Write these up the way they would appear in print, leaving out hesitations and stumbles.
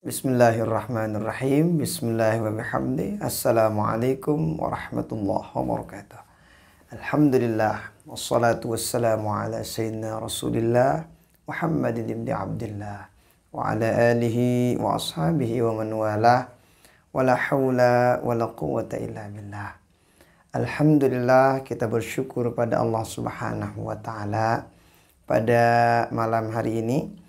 Bismillahirrahmanirrahim. Bismillahirrahmanirrahim. Assalamualaikum warahmatullahi wabarakatuh. Alhamdulillah. Wassalatu wassalamu ala sayyidina Rasulillah Muhammadin ibn Abdillah wa ala alihi wa ashabihi wa man walah. Wala hawla wala quwwata illa billah. Alhamdulillah, kita bersyukur pada Allah Subhanahu wa taala. Pada malam hari ini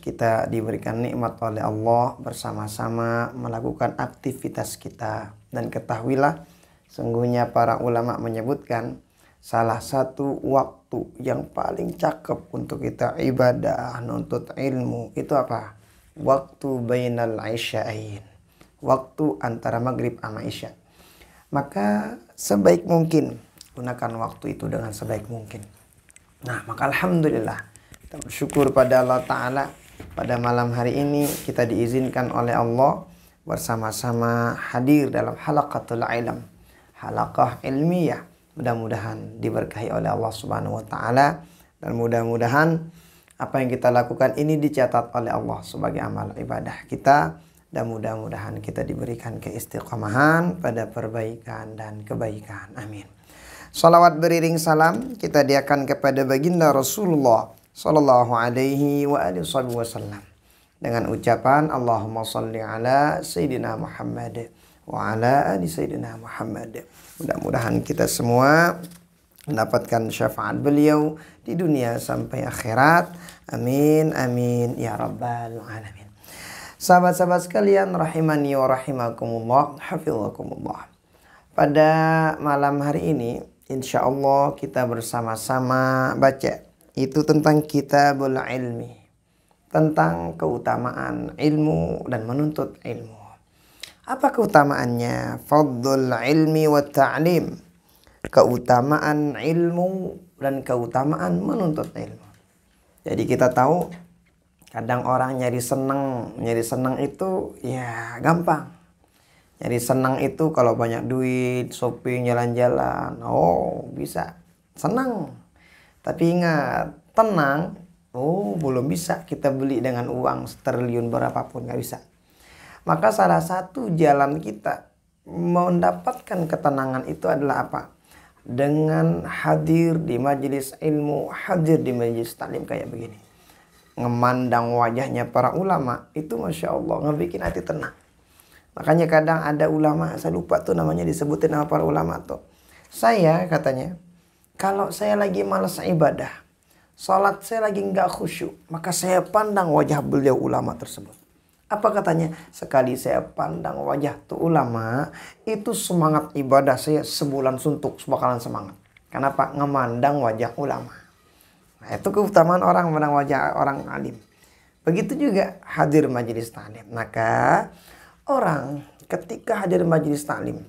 kita diberikan nikmat oleh Allah bersama-sama melakukan aktivitas kita. Dan ketahuilah, sungguhnya para ulama menyebutkan salah satu waktu yang paling cakep untuk kita ibadah, nuntut ilmu, itu apa? Waktu bainal isya'ain. Waktu antara maghrib sama isya. Maka sebaik mungkin gunakan waktu itu dengan sebaik mungkin. Nah, maka alhamdulillah kita bersyukur pada Allah Ta'ala. Pada malam hari ini kita diizinkan oleh Allah bersama-sama hadir dalam halaqatul ilm, halaqah ilmiah. Mudah-mudahan diberkahi oleh Allah Subhanahu wa taala, dan mudah-mudahan apa yang kita lakukan ini dicatat oleh Allah sebagai amal ibadah kita, dan mudah-mudahan kita diberikan keistiqomahan pada perbaikan dan kebaikan. Amin. Salawat beriring salam kita diakan kepada baginda Rasulullah sallallahu alaihi wa alihi wasallam dengan ucapan Allahumma salli ala Sayyidina Muhammad wa ala ali Sayyidina Muhammad. Mudah-mudahan kita semua mendapatkan syafaat beliau di dunia sampai akhirat. Amin amin ya rabbal alamin. Sahabat-sahabat sekalian rahimani wa rahimakumullah, hafizakumullah. Pada malam hari ini insyaallah kita bersama-sama baca itu tentang kitabul ilmi, tentang keutamaan ilmu dan menuntut ilmu. Apa keutamaannya? Fadlul ilmi wa ta'lim. Keutamaan ilmu dan keutamaan menuntut ilmu. Jadi kita tahu kadang orang nyari senang itu ya gampang. Nyari senang itu kalau banyak duit, shopping, jalan-jalan, oh bisa senang. Tapi ingat, tenang, belum bisa kita beli dengan uang triliun berapapun, nggak bisa. Maka salah satu jalan kita mendapatkan ketenangan itu adalah apa? Dengan hadir di majelis ilmu, hadir di majelis taklim kayak begini. Ngemandang wajahnya para ulama, itu Masya Allah, ngebikin hati tenang. Makanya kadang ada ulama, saya lupa tuh namanya, disebutin nama para ulama tuh. Saya katanya, kalau saya lagi malas ibadah, salat saya lagi nggak khusyuk, maka saya pandang wajah beliau ulama tersebut. Apa katanya? Sekali saya pandang wajah tuh ulama, itu semangat ibadah saya sebulan suntuk bakalan semangat. Kenapa? Ngemandang wajah ulama. Nah, itu keutamaan orang memandang wajah orang alim. Begitu juga hadir majelis taklim. Maka orang ketika hadir majelis taklim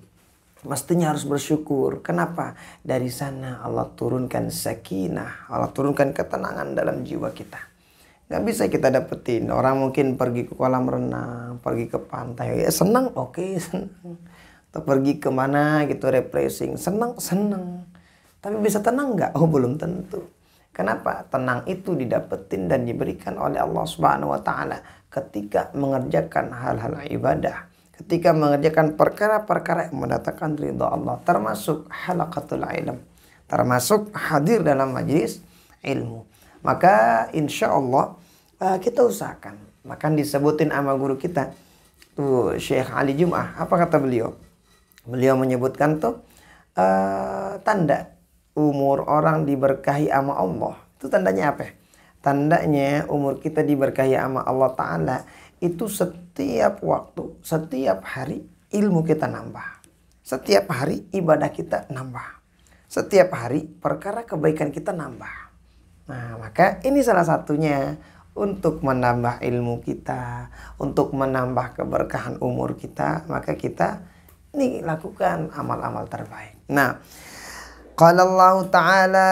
mestinya harus bersyukur. Kenapa? Dari sana Allah turunkan sakinah, Allah turunkan ketenangan dalam jiwa kita. Gak bisa kita dapetin. Orang mungkin pergi ke kolam renang, pergi ke pantai, ya senang, oke, senang. Atau pergi kemana gitu refreshing, senang. Tapi bisa tenang gak? Oh, belum tentu. Kenapa? Tenang itu didapetin dan diberikan oleh Allah Subhanahu wa taala ketika mengerjakan hal-hal ibadah. Ketika mengerjakan perkara-perkara yang mendatangkan ridha Allah, termasuk halaqatul ilm, termasuk hadir dalam majlis ilmu. Maka insya Allah kita usahakan. Maka disebutin sama guru kita tuh Syekh Ali Jum'ah. Apa kata beliau? Beliau menyebutkan tuh tanda umur orang diberkahi sama Allah. Itu tandanya apa? Tandanya umur kita diberkahi sama Allah Ta'ala itu setiap waktu, setiap hari ilmu kita nambah. Setiap hari ibadah kita nambah. Setiap hari perkara kebaikan kita nambah. Nah, maka ini salah satunya untuk menambah ilmu kita, untuk menambah keberkahan umur kita, maka kita ini lakukan amal-amal terbaik. Nah, qala Allah Ta'ala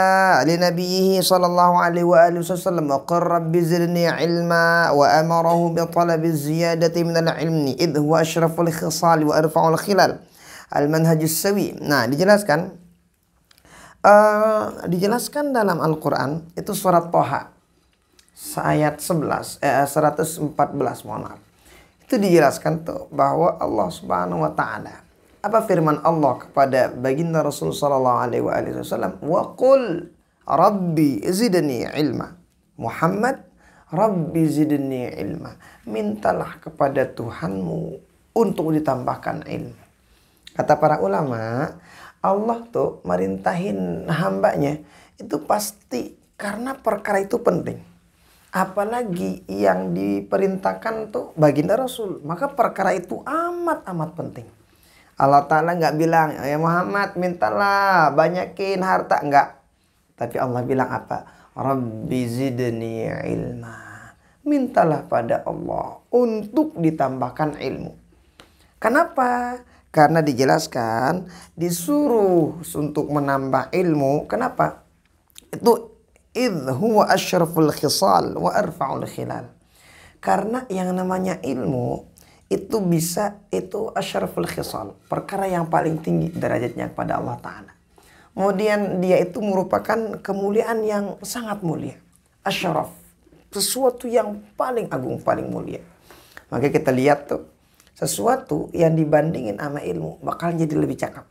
li nabiyhi sallallahu alaihi wa alihi wasallam wa qur rabbi zidni ilma wa amarahu bi talabi ziyadati min al-ilmi idh huwa ashraful khisal wa arfa'ul khilal al-manhajus sawi. Nah, dijelaskan dalam Al-Quran itu surat Toha ayat 114, mohon maaf. Itu dijelaskan tuh bahwa Allah Subhanahu wa taala, apa firman Allah kepada baginda Rasul sallallahu alaihi wasallam, wa qul rabbi zidni ilma. Muhammad, rabbi zidni ilma, mintalah kepada Tuhanmu untuk ditambahkan ilmu. Kata para ulama, Allah tuh merintahin hambanya itu pasti karena perkara itu penting. Apalagi yang diperintahkan tuh baginda Rasul, maka perkara itu amat penting. Allah Ta'ala nggak bilang, ya Muhammad mintalah banyakin harta, enggak. Tapi Allah bilang apa? Rabbi zidni ilma. Mintalah pada Allah untuk ditambahkan ilmu. Kenapa? Karena dijelaskan disuruh untuk menambah ilmu. Kenapa? Itu idh huwa asyraful khisal wa arfa'ul khilal. Karena yang namanya ilmu itu asyraful khisal, perkara yang paling tinggi derajatnya kepada Allah Ta'ala. Kemudian dia itu merupakan kemuliaan yang sangat mulia. Asyraf, sesuatu yang paling agung, paling mulia. Maka kita lihat tuh, sesuatu yang dibandingin sama ilmu bakal jadi lebih cakep.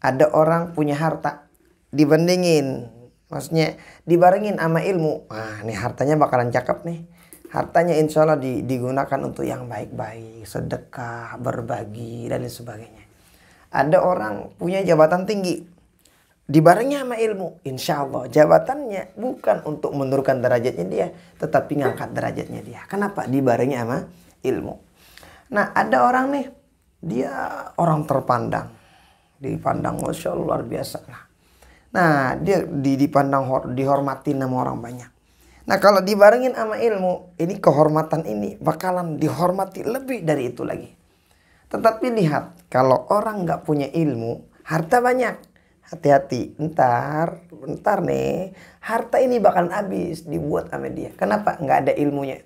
Ada orang punya harta, dibandingin, maksudnya dibarengin sama ilmu. Nah, ini hartanya bakalan cakep nih. Hartanya insya Allah digunakan untuk yang baik-baik, sedekah, berbagi, dan lain sebagainya. Ada orang punya jabatan tinggi, dibarengi sama ilmu, insya Allah jabatannya bukan untuk menurunkan derajatnya dia, tetapi ngangkat derajatnya dia. Kenapa? Dibarengi sama ilmu. Nah, ada orang nih, dia orang terpandang, dipandang Masya Allah luar biasa. Nah, dia dipandang, dihormatin sama orang banyak. Nah, kalau dibarengin sama ilmu, ini kehormatan ini bakalan dihormati lebih dari itu lagi. Tetapi lihat, kalau orang nggak punya ilmu, harta banyak, hati-hati, bentar nih, harta ini bakalan habis dibuat sama dia. Kenapa? Nggak ada ilmunya.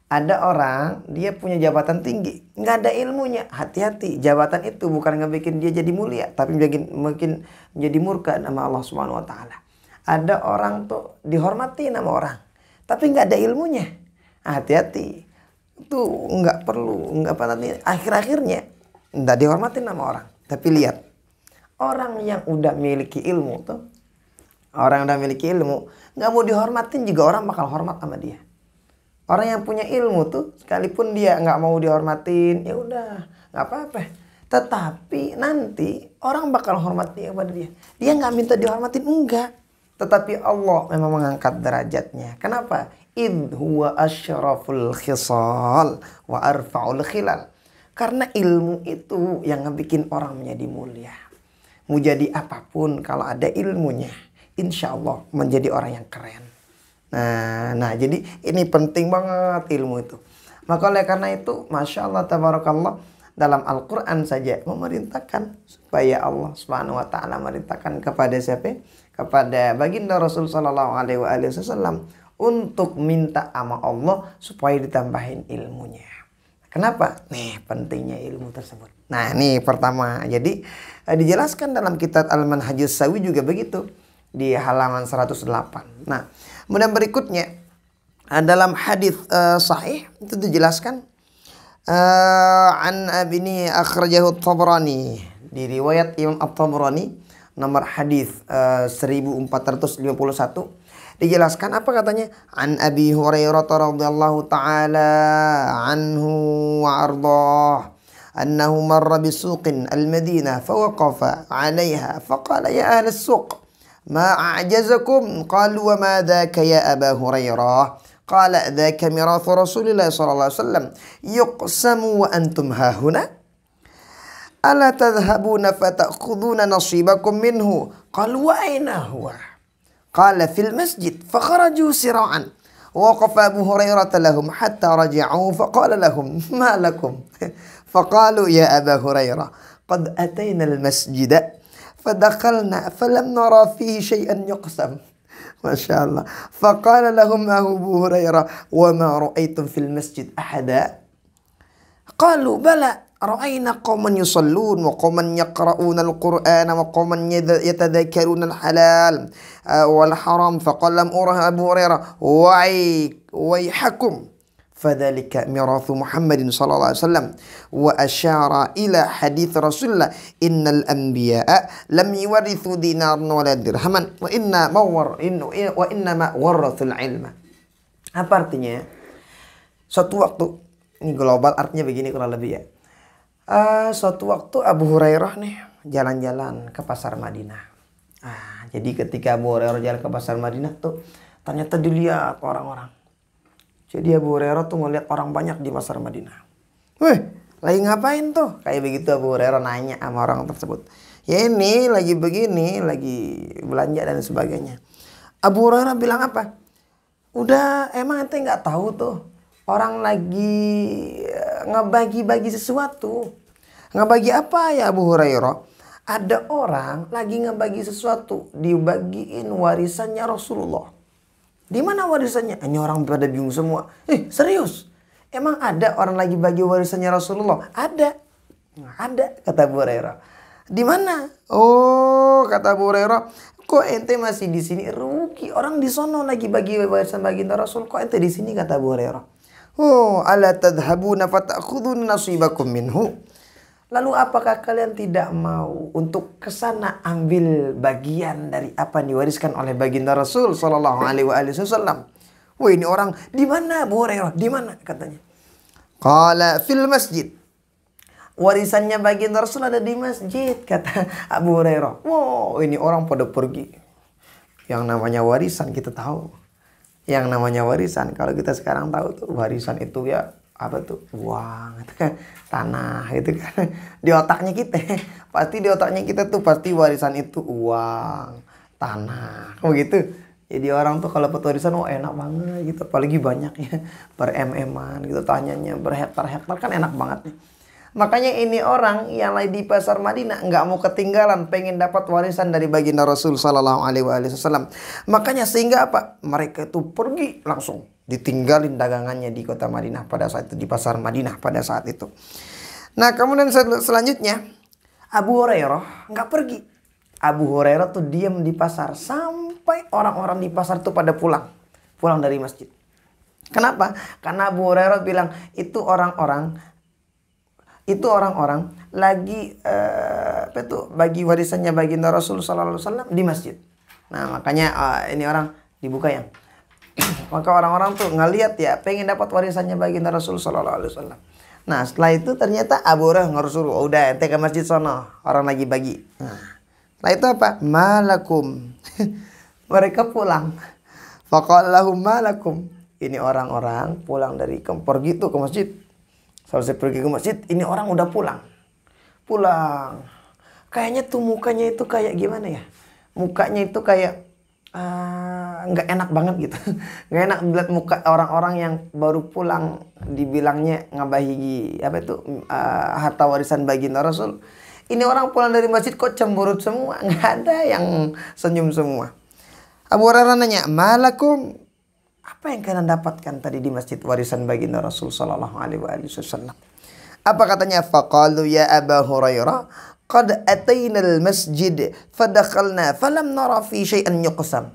Ada orang, dia punya jabatan tinggi, nggak ada ilmunya. Hati-hati, jabatan itu bukan ngebikin dia jadi mulia, tapi mungkin menjadi murka sama Allah Subhanahu wa taala. Ada orang tuh dihormati sama orang, tapi nggak ada ilmunya. Hati-hati, itu nggak perlu, nggak nanti akhir-akhirnya nggak dihormatin sama orang. Tapi lihat, orang yang udah miliki ilmu tuh, orang yang udah miliki ilmu, nggak mau dihormatin juga orang bakal hormat sama dia. Orang yang punya ilmu tuh, sekalipun dia nggak mau dihormatin, ya udah nggak apa-apa. Tetapi nanti orang bakal hormat dia kepada dia. Dia nggak minta dihormatin, enggak. Tetapi Allah memang mengangkat derajatnya. Kenapa? Idh huwa asyraful khisal wa arfa'ul khilal. Karena ilmu itu yang ngebikin orang menjadi mulia. Mau jadi apapun kalau ada ilmunya, insya Allah menjadi orang yang keren. Nah, jadi ini penting banget ilmu itu. Maka oleh karena itu, Masya Allah, Tabarakallah, dalam Al-Quran saja memerintahkan supaya Allah Subhanahu wa taala memerintahkan kepada siapa? Kepada baginda Rasul sallallahu alaihi wasallam untuk minta sama Allah supaya ditambahin ilmunya. Kenapa? Nih pentingnya ilmu tersebut. Nah, ini pertama. Jadi dijelaskan dalam kitab Al-Manhajus Sawi juga begitu di halaman 108. Nah, kemudian berikutnya dalam hadis sahih itu dijelaskan an abini akhrajahu at-Tabrani, di riwayat Imam At-Tabrani nomor hadis 1451 dijelaskan apa katanya, an Abi Hurairah radhiyallahu taala anhu wa ardah annahu marra bisuqin al-Madinah fawaqafa 'alayha faqala ya ahla as-suq ma a'jazakum qalu wa ma dhaka ya Aba Hurairah qala dhaka mirathu Rasulillah sallallahu alaihi wasallam yuqsamu wa antum hahuna ala tadhhabuna fata'khuduna nasibakum minhu qalu wa aina huwa qala fil masjid fakharaju sira'an waqafa Abu Hurairah lahum hatta raja'u faqala lahum ma lakum faqalu ya Aba Hurairah qad atayna al-masjida فدخلنا فلم نرى فيه شيئا يقسم ما شاء الله فقال لهم أبو هريرة وما رأيتم في المسجد أحدا قالوا بلى رأينا قوما يصلون وقوما يقرؤون القرآن وقوما يتذكرون الحلال والحرام فقال لهم أبو هريرة ويحكم fadzalika mirathu Muhammadin sallallahu alaihi wasallam wa asyara ila hadits Rasulullah innal anbiya'a lam yuwarithu dinaran wala dirhaman wa inna ma warathul ilma. Apa artinya? Suatu waktu, ini global artinya begini kurang lebih ya. Suatu waktu Abu Hurairah nih jalan-jalan ke pasar Madinah. Jadi ketika Abu Hurairah jalan ke pasar Madinah tuh ternyata dilihat orang-orang. Jadi Abu Hurairah tuh ngeliat orang banyak di pasar Madinah. Weh, lagi ngapain tuh? Kayak begitu Abu Hurairah nanya sama orang tersebut. Ya ini lagi begini, lagi belanja dan sebagainya. Abu Hurairah bilang apa? Udah, emang ente nggak tahu tuh orang lagi ngebagi-bagi sesuatu. Ngebagi apa ya Abu Hurairah? Ada orang lagi ngebagi sesuatu, dibagiin warisannya Rasulullah. Di mana warisannya? Ini orang pada bingung semua. Serius? Emang ada orang lagi bagi warisannya Rasulullah? Ada. Ada, kata Abu Hurairah. Di mana? Oh, kata Abu Hurairah, kok ente masih di sini? Rugi, orang di sono lagi bagi warisan baginda Rasul. Kok ente di sini, kata Abu Hurairah. Oh, ala tadhhabuna fata'khudun nasibakum minhu. Lalu apakah kalian tidak mau untuk kesana ambil bagian dari apa yang diwariskan oleh baginda Rasul sallallahu alaihi wasallam? Wah, ini orang di mana Abu Hurairah? Di mana katanya? Qala fil masjid. Warisannya baginda Rasul ada di masjid, kata Abu Hurairah. Wow, ini orang pada pergi. Yang namanya warisan kita tahu. Yang namanya warisan kalau kita sekarang tahu tuh warisan itu ya apa tuh, uang, tanah gitu kan. Di otaknya kita pasti tuh pasti warisan itu uang, tanah, begitu. Jadi orang tuh kalau dapat warisan, enak banget gitu, apalagi banyak ya, ber-mm-an gitu, tanyanya berhektar-hektar kan enak banget nih. Makanya ini orang yang lagi di pasar Madinah nggak mau ketinggalan, pengen dapat warisan dari baginda Rasul sallallahu alaihi wasallam. Makanya sehingga apa? Mereka itu pergi langsung, ditinggalin dagangannya di kota Madinah pada saat itu, di pasar Madinah pada saat itu. Nah, kemudian selanjutnya Abu Hurairah nggak pergi. Abu Hurairah tuh diam di pasar sampai orang-orang di pasar tuh pada pulang dari masjid. Kenapa? Karena Abu Hurairah bilang itu orang-orang lagi bagi warisannya baginda Rasul sallallahu alaihi wasallam di masjid. Nah, makanya ini orang dibuka yang maka orang-orang tuh ngeliat ya, pengen dapat warisannya baginda Rasul sallallahu alaihi wasallam. Nah, setelah itu ternyata Abu Hurairah suruh, udah ente ke masjid sono, orang lagi bagi. Nah, setelah itu apa? Malakum. Mereka pulang. Faqala lahum malakum. Ini orang-orang pulang dari pergi tuh ke masjid. Selesai pergi ke masjid, ini orang udah pulang. Kayaknya tuh mukanya itu kayak gimana ya? Mukanya itu kayak nggak enak banget gitu. Nggak enak melihat muka orang-orang yang baru pulang dibilangnya ngabahi apa itu harta warisan baginda Rasul. Ini orang pulang dari masjid kok cemberut semua, nggak ada yang senyum semua. Abu Hurairah nanya, malakum, apa yang kalian dapatkan tadi di masjid warisan baginda Rasul sallallahu alaihi wasallam? Apa katanya? Faqalu ya Abu Hurairah, qad atainal masjid fadakhalna falam nara fi syai'an yuqsam.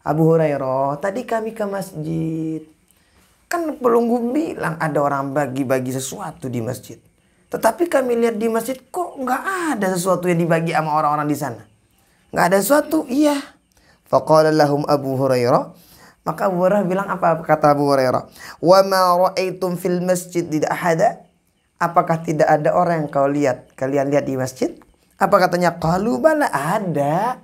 Abu Hurairah, tadi kami ke masjid. Kan pelunggu bilang ada orang bagi-bagi sesuatu di masjid. Tetapi kami lihat di masjid kok nggak ada sesuatu yang dibagi sama orang-orang di sana. Nggak ada sesuatu, iya. Faqala lahum Abu Hurairah. Maka Abu Hurairah bilang apa? Kata Abu Hurairah, wa ma ra'aitum fil masjid tidak ada? Apakah tidak ada orang yang kalian lihat di masjid? Apa katanya? Qalu bala, ada.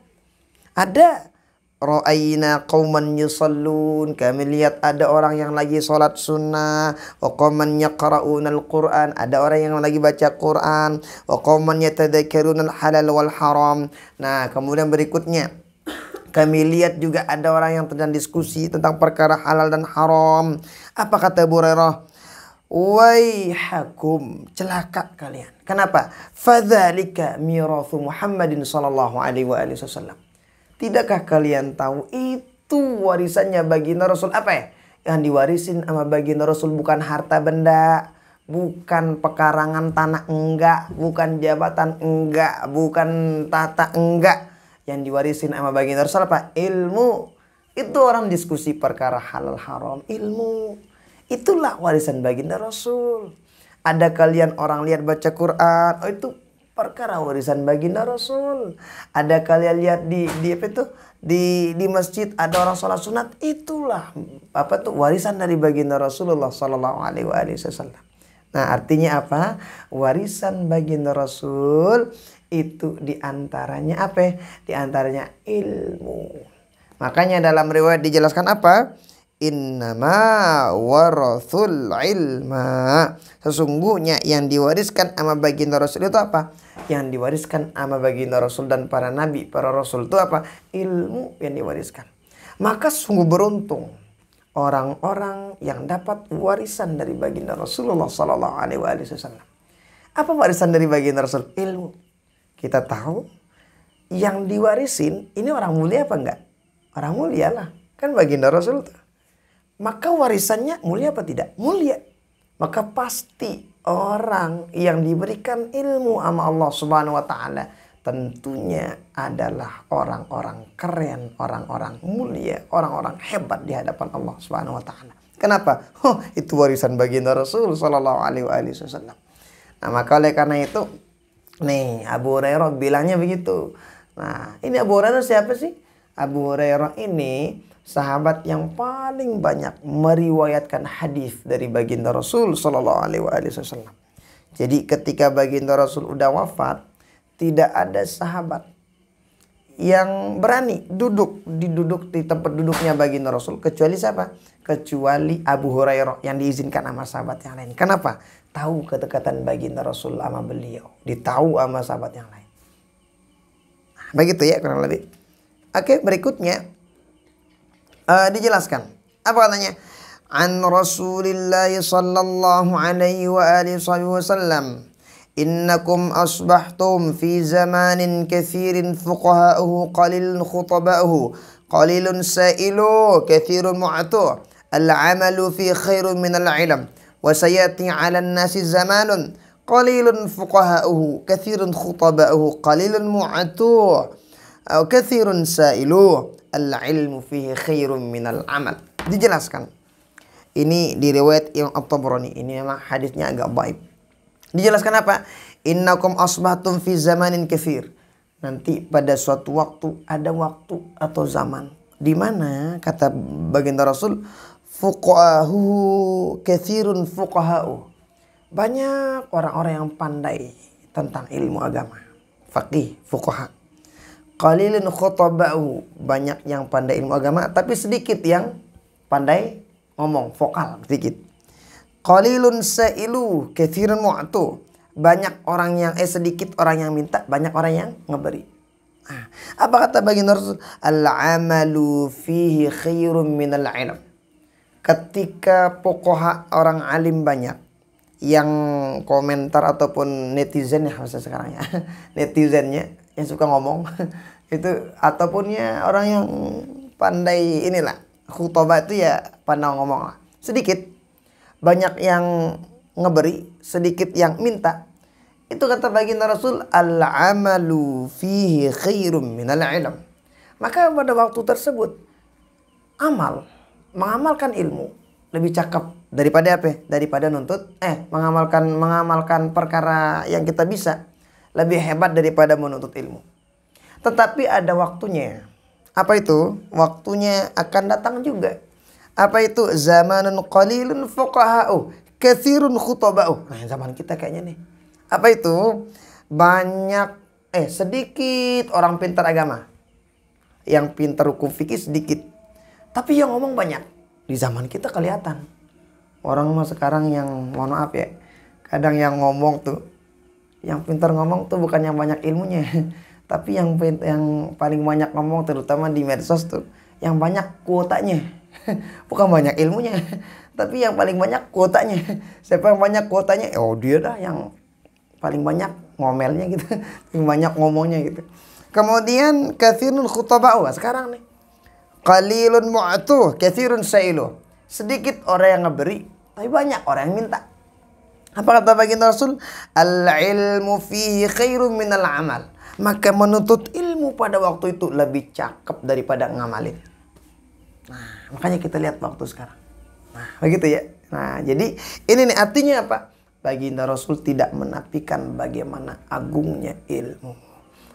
Ra'ayna qauman yusallun, kami lihat ada orang yang lagi sholat sunnah. Wa qauman yaqra'una al-Qur'an, ada orang yang lagi baca Quran. Wa qauman yatadhakkaruna al-halal wal haram. Nah, kemudian berikutnya kami lihat juga ada orang yang sedang diskusi tentang perkara halal dan haram. Apa kata Abu Hurairah? Waihakum, celaka kalian. Kenapa? Fadzalika mirathu Muhammadin sallallahu alaihi wasallam. Tidakkah kalian tahu itu warisannya baginda Rasul? Apa ya? Yang diwarisin sama baginda Rasul bukan harta benda, bukan pekarangan tanah, enggak, bukan jabatan, enggak, bukan tata, enggak. Yang diwarisin sama baginda Rasul apa? Ilmu. Itu orang diskusi perkara halal haram, ilmu. Itulah warisan baginda Rasul. Ada kalian orang lihat baca Quran, oh itu perkara warisan baginda Rasul. Ada kalian lihat di apa itu? Di masjid ada orang sholat sunat, itulah apa tuh warisan dari baginda Rasulullah sallallahu alaihi wasallam. Nah, artinya apa? Warisan baginda Rasul itu diantaranya apa? Diantaranya ilmu. Makanya dalam riwayat dijelaskan apa? Innama warathul ilma. Sesungguhnya yang diwariskan sama baginda Rasul itu apa? Yang diwariskan sama baginda Rasul dan para nabi, para rasul itu apa? Ilmu yang diwariskan. Maka sungguh beruntung orang-orang yang dapat warisan dari baginda Rasulullah sallallahu alaihi wasallam. Apa warisan dari baginda Rasul? Ilmu. Kita tahu yang diwarisin ini orang mulia apa enggak? Orang mulia lah. Kan baginda Rasul tuh. Maka warisannya mulia apa tidak? Mulia. Maka pasti orang yang diberikan ilmu sama Allah Subhanahu wa taala tentunya adalah orang-orang keren, orang-orang mulia, orang-orang hebat di hadapan Allah Subhanahu wa taala. Kenapa? Itu warisan baginda Rasul sallallahu alaihi wasallam. Nah, maka oleh karena itu nih Abu Hurairah bilangnya begitu. Nah, ini Abu Hurairah siapa sih? Abu Hurairah ini sahabat yang paling banyak meriwayatkan hadis dari baginda Rasul sallallahu alaihi wasallam. Jadi ketika baginda Rasul udah wafat, tidak ada sahabat yang berani duduk di tempat duduknya baginda Rasul kecuali siapa? Kecuali Abu Hurairah yang diizinkan sama sahabat yang lain. Kenapa? Tahu kedekatan baginda Rasul sama beliau, ditahu sama sahabat yang lain. Nah, begitu ya kurang lebih. Oke, berikutnya dijelaskan. Apa katanya? An Rasulillah sallallahu alaihi wa alihi wasallam, innakum asbahtum fi zamanin kathirin fuqaha'uhu qalilun khutaba'uhu qalilun sa'ilu kathirun mu'atu al-amalu fi khairun min al-ilm wa sayati 'ala an-nasi zamanun qalilun fuqaha'uhu kathirun khutaba'uhu qalilun mu'atu kathirun sa'ilu al-ilmu fihi khairun min al-amal. Dijelaskan. Ini di riwayat Imam At-Tabrani. Ini memang hadisnya agak baik. Dijelaskan apa? Innakum asbahtum fi zamanin katsir. Nanti pada suatu waktu ada waktu atau zaman di mana kata baginda Rasul fuqahu katsirun fuqahau. Banyak orang-orang yang pandai tentang ilmu agama. Faqih, fuqaha. Qalilun khutabau. Banyak yang pandai ilmu agama tapi sedikit yang pandai ngomong, vokal sedikit. Qalilun sa'ilu katsirun mu'tu. Banyak orang yang sedikit orang yang minta, banyak orang yang ngeberi. Nah, apa kata baginda Rasul? Al-amalu fihi khairun minal ilm. Ketika pokok orang alim banyak yang komentar ataupun netizen ya masa sekarang ya. Netizennya yang suka ngomong itu ataupun orang yang pandai inilah. Khutbah itu ya pandang ngomong lah. Sedikit. Banyak yang ngeberi. Sedikit yang minta. Itu kata baginda Rasul. Al-amalu fihi khairum minal ilm. Maka pada waktu tersebut. Mengamalkan ilmu. Lebih cakep. Daripada apa? Daripada nuntut. Mengamalkan perkara yang kita bisa. Lebih hebat daripada menuntut ilmu. Tetapi ada waktunya. Apa itu? Waktunya akan datang juga. Apa itu? Zamanun qalilun fuqaha'u katsirun khutaba'u. Nah, zaman kita kayaknya nih. Apa itu? Banyak sedikit orang pintar agama. Yang pintar hukum fikih sedikit. Tapi yang ngomong banyak. Di zaman kita kelihatan. Orang mah sekarang yang mohon maaf ya. Kadang yang ngomong tuh, yang pintar ngomong tuh bukan yang banyak ilmunya. Tapi yang paling banyak ngomong terutama di medsos tuh. Yang banyak kuotanya. Bukan banyak ilmunya. Tapi yang paling banyak kuotanya. Siapa yang banyak kuotanya? Oh dia dah yang paling banyak ngomelnya gitu. Yang banyak ngomongnya gitu. Kemudian katsirun khutaba'u. Sekarang nih. Qalilun mu'tu katsirun sa'ilu. Sedikit orang yang ngeberi. Tapi banyak orang yang minta. Apa kata baginda Rasul? Al-ilmu fihi khairun minal amal. Maka menuntut ilmu pada waktu itu lebih cakep daripada ngamalin. Nah, makanya kita lihat waktu sekarang. Nah, begitu ya. Nah, jadi ini nih artinya apa? Baginda Rasul tidak menafikan bagaimana agungnya ilmu.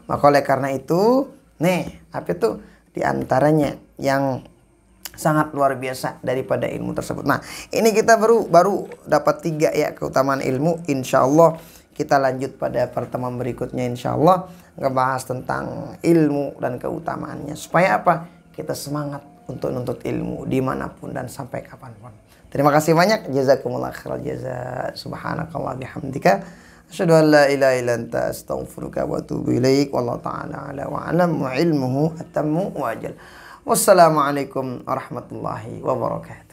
Maka oleh karena itu, nih, apa itu? Di antaranya yang sangat luar biasa daripada ilmu tersebut. Nah, ini kita baru dapat 3 ya keutamaan ilmu. Insya Allah kita lanjut pada pertemuan berikutnya, insya Allah ngebahas tentang ilmu dan keutamaannya. Supaya apa? Kita semangat untuk nuntut ilmu dimanapun dan sampai kapanpun. Terima kasih banyak. Jazakumullah khairal jaza. Subhanakallah bihamdika. Asyhadu an la ilaha illa anta astaghfiruka wa atubu ilaik. Wallahu ta'ala ala wa alam wa ilmuhu atammu wa ajal. Wassalamualaikum warahmatullahi wabarakatuh.